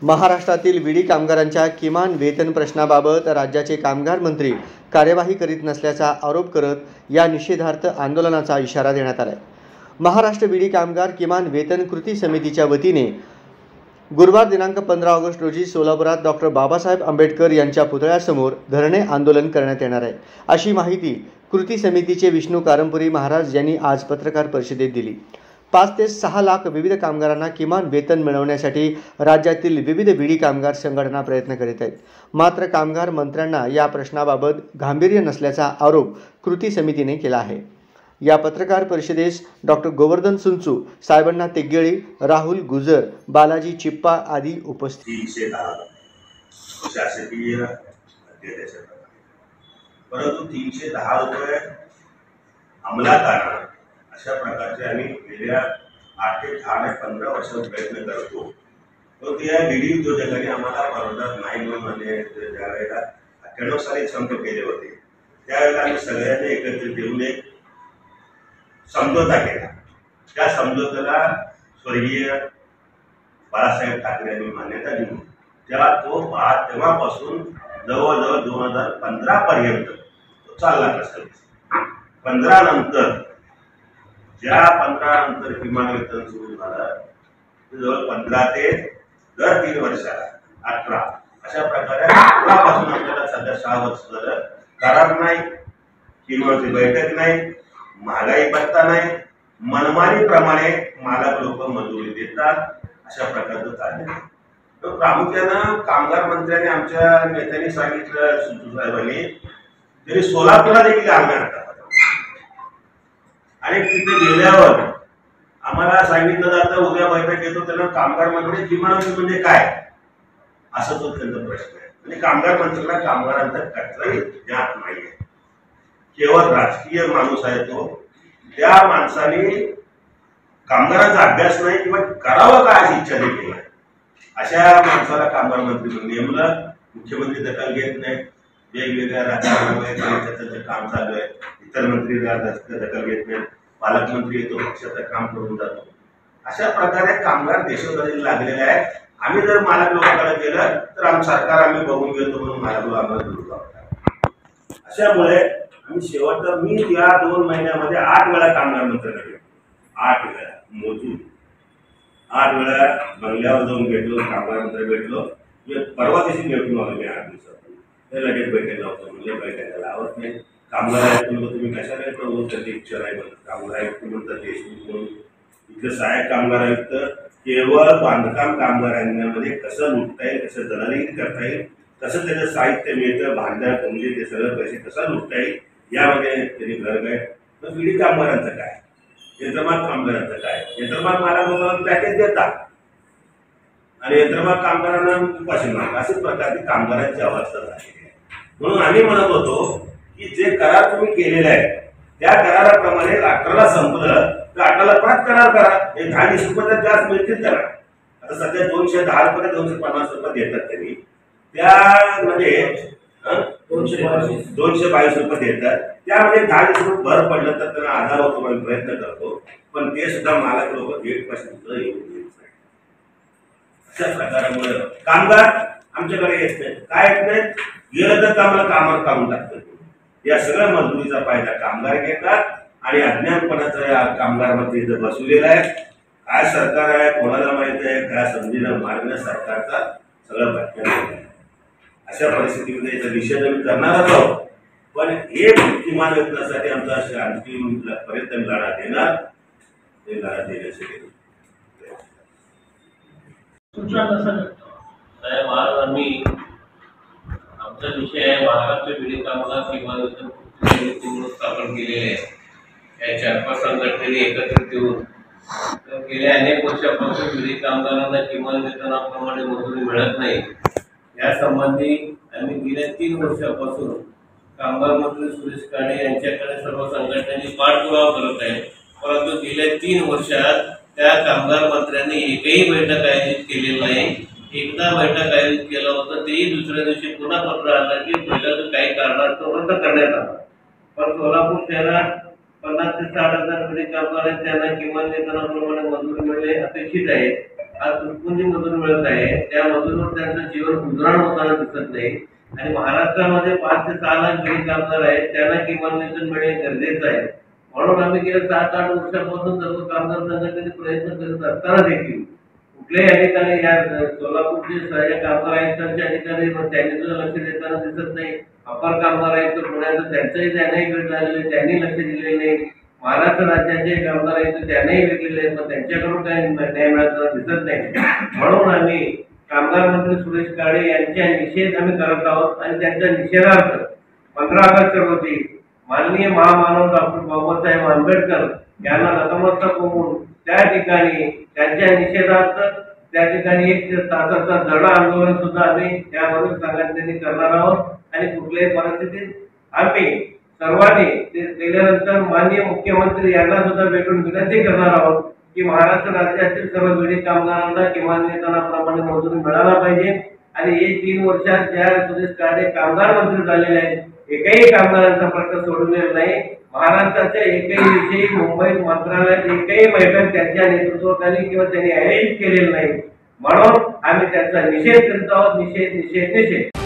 महाराष्ट्रातील विडी कामगारांच्या किमान वेतन प्रश्नाबाबत राज्याचे कामगार मंत्री कार्यवाही करीत नसल्याचा आरोप करत या निषेधार्थ आंदोलनाचा इशारा देण्यात आला आहे। महाराष्ट्र विडी कामगार किमान वेतन कृती समितीच्या वतीने गुरुवार दिनांक 15 ऑगस्ट रोजी सोलापुरात डॉक्टर बाबासाहेब आंबेडकर यांच्या पुतळ्यासमोर धरणे आंदोलन करण्यात येणार आहे, अशी माहिती कृती समितीचे विष्णू कारंपुरी महाराज यांनी आज पत्रकार परिषदेत दिली। 5 ते 6 लाख विविध कामगारांना किमान वेतन मिळवण्यासाठी राज्यातील विविध विडी कामगार संघटना प्रयत्न करीत आहेत। मात्र कामगार मंत्र्यांना या प्रश्नाबाबत गांभीर्य नसल्याचा आरोप कृती समितीने केला आहे। या पत्रकार परिषदेस डॉक्टर गोवर्धन सुंचू, साहेबण्णा तेग्गेळी, राहुल गुजर, बालाजी चिप्पा आदी उपस्थित। शासकीय परंतु 310 रुपये अंमलात आणा अशा प्रकारचे आम्ही गेल्या 8 ते 10 ते 15 वर्ष प्रयत्न करतो, परंतु या विडी उद्योजकांनी आम्हाला परवडत नाही म्हणून ज्यावेळेला 98 साली संप केले होते त्यावेळेला आम्ही सगळ्यांनी एकत्रित येऊन एक समझोता केला। त्या समझोत्याला स्वर्गीय बाळासाहेब ठाकरे यांनी मान्यता दिली। तेव्हापासून जवळजवळ 2015 पर्यंत तो चालला असेल। 15 नंतर ज्या 15 नंतर किमान वेतन सुरू झालं जवळ 15 ते दर 3 वर्षाला 18 अशा प्रकारे तेव्हापासून आपल्याला सध्या 6 वर्ष झालं करार नाही, किमाची बैठक नाही, महागाई भत्ता नाही, मनमानीप्रमाणे मालक लोक मजुरी देतात अशा प्रकारचं चाललं आहे। तर प्रामुख्यानं कामगार मंत्र्यांनी आमच्या नेत्यांनी सांगितलं, सुंचू साहेबांनी तरी सोलापूरला देखील आम्ही आणतात आणि तिथे गेल्यावर आम्हाला सांगितलं जातं उद्या बैठक येतो त्यांना कामगार मंत्री किमान म्हणजे काय असं तो त्यांचा प्रश्न आहे। म्हणजे कामगार मंत्र्यांना कामगारांचा कटलाही ज्ञात नाहीये, केवळ राजकीय माणूस आहे तो। त्या माणसाने कामगारांचा अभ्यास नाही किंवा करावं का अशी इच्छा देखील नाही, अशा माणसाला कामगार मंत्री म्हणून नेमलं। मुख्यमंत्री दखल घेत नाही, वेगवेगळ्या राज्यांमध्ये त्याचं काम चालू आहे, इतर मंत्री दखल घेत नाही, पालकमंत्री येतो पक्षाचं काम करून जातो। अशा प्रकारे कामगार देशोधडीला लागलेले आहेत। आम्ही जर मालक लोकांकडे गेलं तर आमचं सरकार आम्ही बघून घेतो म्हणून मालक लोक आम्हाला दूर लावतात। अशामुळे आम्ही शेवटचा मी या 2 महिन्यामध्ये 8 वेळा कामगार मंत्र्यांना भेटलो, 8 वेळा मोजून 8 वेळा बंगल्यावर जाऊन भेटलो, कामगार मंत्री भेटलो। परवा दिवशी भेटून आलो मी 8 दिवसात, ते लगेच बैठक लावतो म्हणजे बैठकाला आवडत नाही। कामगार आयुक्त म्हणतो तुम्ही कशाला येतो, त्याची इच्छा नाही म्हणत। कामगार आयुक्त म्हणतात देशमुख म्हणून इथले सहाय्यक कामगार आयुक्त केवळ बांधकाम कामगारांमध्ये कसं लुटता येईल, कसं दलाली करता येईल, कसं त्याचं साहित्य मिळतं, भांडण म्हणजे ते सगळं पैसे कसं लुटता येईल यामध्ये त्यांनी घर आहे। मग विडी कामगारांचं काय, यंत्रमाग कामगारांचं काय, यंत्रमाग मला पॅकेज देतात आणि यंत्रमाग कामगारांना उपाशी मारतात, अशाच प्रकारची कामगारांची अवस्था झालेली आहे। म्हणून आम्ही म्हणत होतो की जे करार तुम्ही केलेले आहे त्या कराराप्रमाणे 18ला संपलं तर 18ला परत करार करा, हे 10-20 रुपये तर जास्त मिळतील त्याला। आता सध्या 210 रुपये 250 रुपये देतात त्यांनी, त्यामध्ये 222 रुपये देतात, त्यामध्ये 10-20 रुपये भर पडलं तर त्यांना आधार होतो म्हणून प्रयत्न करतो, पण ते सुद्धा मालक लोक 1% येऊ देत नाही। अशा प्रकारामुळे कामगार आमच्याकडे येत नाही, काय येत नाही, गेलं तर आम्हाला कामावर काढून टाकतात। या सगळ्या मजुरीचा फायदा कामगार घेतात आणि अज्ञानपणाचा या कामगार मध्ये इथं बसवलेला आहे। काय सरकार आहे कोणाला माहित आहे, काय समजीनं मार्ग सरकारचा सगळं भटकन आहे। अशा परिस्थितीमध्ये याचा निषेध आम्ही करणारच आहोत, पण एक किमान वेतनासाठी आमचा अंतिम पर्यंत लढा देणार, ते लढा देण्यासाठी साहेब आज आम्ही आमचा विषय आहे महाराष्ट्र विडी कामगार किमान वेतन समिती स्थापन केलेले आहे। या 4-5 संघटनेने एकत्रित येऊन गेल्या अनेक वर्षापासून विडी कामगारांना किमान वेतनाप्रमाणे मजुरी मिळत नाही, यासंबंधी आम्ही गेल्या 3 वर्षापासून कामगार मंत्री सुरेश काणे यांच्याकडे सर्व संघटनांनी पाठपुरावा करत आहे, परंतु गेल्या 3 वर्षात त्या कामगार मंत्र्यांनी एकही बैठक आयोजित केलेली नाही। एकदा बैठक आयोजित केलं होतं, तेही दुसऱ्या दिवशी पुन्हा पत्र आलं की बैठक काही कारणास्तव रद्द करण्यात आलं। पण सोलापूर शहरात 50 ते 60 हजार विडी कामगार आहेत, त्यांना किमान वेतनाप्रमाणे मजुरी मिळणे अपेक्षित आहे। आज तुटपुंजी मजूर मिळत आहे, त्या मजुरीवर त्यांचं जीवन गुजराण होताना दिसत नाही आणि महाराष्ट्रामध्ये 5 ते 6 लाख बिडी कामगार आहेत, त्यांना किमान वेतन मिळणे गरजेचं आहे. म्हणून आम्ही गेल्या 7-8 वर्षापासून सर्व कामगार संघटनेचे प्रयत्न करत असताना देखील कुठल्याही अधिकारी या सोलापूरचे सहाय्यक कामगार आयुक्तांच्या अधिकारी त्यांनी सुद्धा लक्ष देताना दिसत नाही. अपर कामगार आयुक्त पुण्याचं त्यांचंही त्यांनाही भेट झालेले, त्यांनी लक्ष दिलेले नाही. महाराष्ट्र राज्याचे कामगार आयुक्त त्यांनाही भेटलेले आहेत, पण त्यांच्याकडून काही न्याय मिळताना दिसत नाही. म्हणून आम्ही कामगार मंत्री सुरेश काळे यांचा निषेध आम्ही करत आहोत आणि त्यांच्या निषेधार्थ 15 ऑगस्ट रोजी माननीय महामानव डॉक्टर बाबासाहेब आंबेडकर यांना नतमस्तक होऊन त्या ठिकाणी त्यांच्या निषेधार्थ त्या ठिकाणी 1 तासाचा धरणं आंदोलन सुद्धा आम्ही त्यावरील संघटनेने करणार आहोत आणि कुठल्याही परिस्थितीत आम्ही सर्वांनी ते केल्यानंतर माननीय मुख्यमंत्री यांना सुद्धा भेटून विनंती करणार आहोत की महाराष्ट्र राज्यातील सर्व बिडी कामगारांना किमान वेतनाप्रमाणे मजुरी मिळाला पाहिजे आणि हे 3 वर्षात ज्या सुरेश काळे कामगार मंत्री झालेले आहेत, एकही कामगारांचा प्रश्न सोडवलेला नाही. महाराष्ट्राच्या एकही विषयी मुंबईत मंत्रालयात एकही बैठक त्यांच्या नेतृत्वाखाली किंवा त्यांनी आयोजित केलेली नाही. म्हणून आम्ही त्याचा निषेध करीत आहोत. निषेध.